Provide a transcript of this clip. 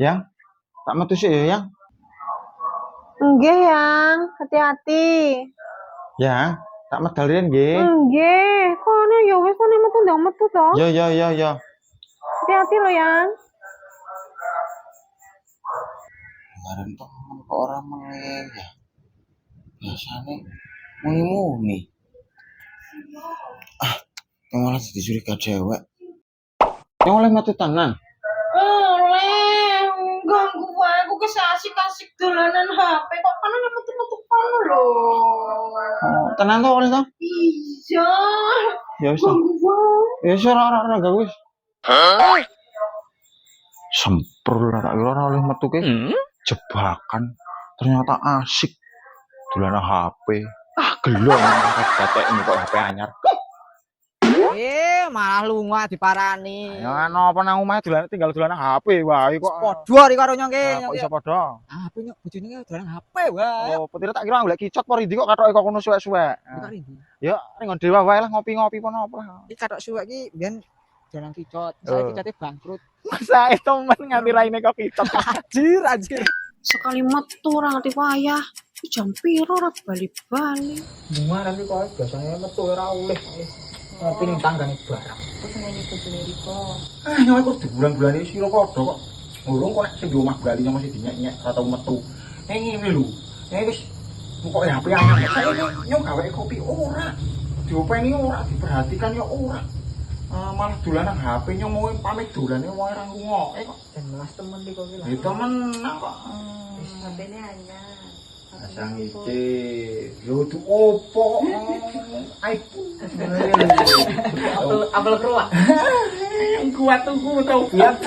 Yang, tak metu sih ya, Yang. Nggih, Yang. Hati-hati. Yang, tak medal riyen nggih. Nggih. Kono ya wis kono metu ndang metu to. Ya. Hati-hati lo, Yang. Kemarin temen kok orang meleng ya. Biasanya muni-muni. Yang malah jadi curiga cewek. Yang oleh metu tenan. Oleh, ganggu wae aku asik-asik dolanan HP kok kono metu-metu kono lho. Oh, tenan to oleh to? Iya. Ya wis. Ganggu wae. Ya wis ora gak wis. Semprul lah tak kira ora oleh metu ke. Jebakan. Ternyata asik. Dolanan HP. Gelo angkat batekmu kok HP anyar. Malah lunga diparani. Ya napa nang omahe tinggal dolanan HP wae kok. Padha iki karo nyong Kok iso padha? HP nyok bojone ki dolanan HP wae. Oh, petire tak kira golek kicot apa rindi kok katoke kok ngono suwek-suwek. Ya, ning dewa wae lah ngopi-ngopi pon apa lah. Iki katok suwek iki biyen dolanan kicot. Saya kicote bangkrut. Masa temen nganti raine kok kicot. Anjir. Sekali metu ora ngerti wayah. Jam piro ora bali-bali. Bunga nanti kok biasanya metu ora oleh. Ngopi ning tanggane barang. Terus ngene bojone Riko. Nyawa kok bulan-bulan iki sira padha kok. Ngurung kok nek sing di omah bali masih dinyek-nyek ora tau metu. Ngene lho. Wis kok HP anyar. Nyong gawe kopi ora. Diopeni ora, diperhatikan ya ora. Malah dolanan HP nyong mau pamit dolane wae ora ngrungokke kok. Dan mas temen iki kok iki lho. Ya temen kok. HP-ne anyar. Asang iki yo tu opo iPhone. Apel keruak. Kuat tuh tau biar.